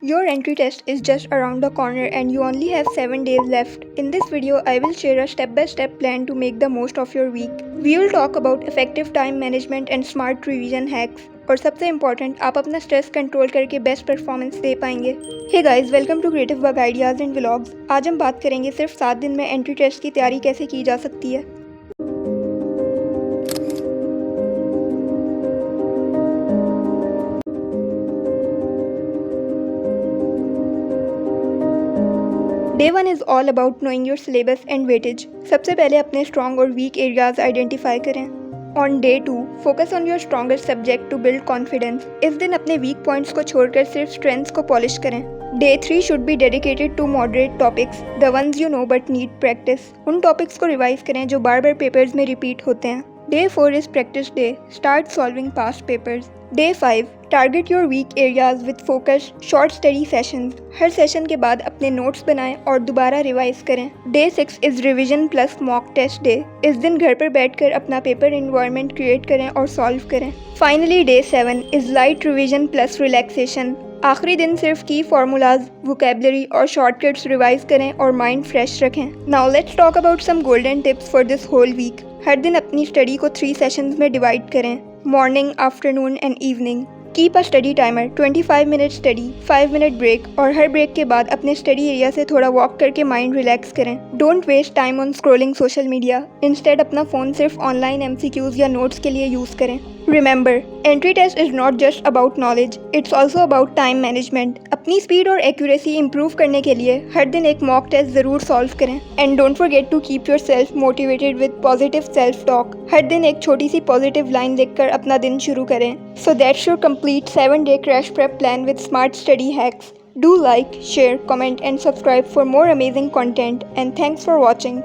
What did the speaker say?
Your entry test is just around the corner and you only have 7 days left. In this video, I will share a step-by-step plan to make the most of your week. We will talk about effective time management and smart revision hacks. और सबसे important, आप अपना stress control करके best performance दे पाएंगे। Hey guys, welcome to creative work ideas and vlogs. आज हम बात करेंगे सिर्फ 7 दिन में एंट्री टेस्ट की तैयारी कैसे की जा सकती है। Day 1 is all about knowing your syllabus and weightage. सबसे पहले अपने strong और weak areas identify करें। On day 2, focus on your strongest subject to build confidence. इस दिन अपने weak points को छोड़कर सिर्फ strengths को polish करें। Day 3 should be dedicated to moderate topics, the ones you know but need practice. उन topics को revise करें जो बार बार papers में repeat होते हैं। Day 4 is practice day. Start solving past papers. Day 5, target your weak areas with focus short study sessions. Her session के बाद अपने नोट्स बनाएं और दोबारा रिवाइज करें। Day 6 is revision plus mock test day. इस दिन घर पर बैठकर अपना पेपर एनवायरनमेंट क्रिएट करें और सॉल्व करें। Finally Day 7 is light revision plus relaxation. आखिरी दिन सिर्फ की फार्मूलाज, वोकेबलरी और शॉर्टकट्स रिवाइज करें और माइंड फ्रेश रखें। Now let's talk about some golden tips for this whole week. हर दिन अपनी स्टडी को 3 सेशंस में डिवाइड करें, morning, afternoon and evening. Keep a study timer, 25 minute study, 5 minute break, और हर ब्रेक के बाद अपने स्टडी एरिया से थोड़ा वॉक करके माइंड रिलैक्स करें। Don't waste time on scrolling social media. Instead अपना फ़ोन सिर्फ ऑनलाइन MCQs या नोट्स के लिए यूज़ करें। Remember, entry test is not just about knowledge, it's also about time management. अपनी स्पीड और एक्यूरेसी इंप्रूव करने के लिए हर दिन एक मॉक टेस्ट ज़रूर सॉल्व करें। And don't forget to keep yourself motivated with positive self talk. हर दिन एक छोटी सी पॉजिटिव लाइन लिखकर अपना दिन शुरू करें। So that's your complete 7-day crash prep plan with smart study hacks. Do like, share, comment and subscribe for more amazing content, and thanks for watching.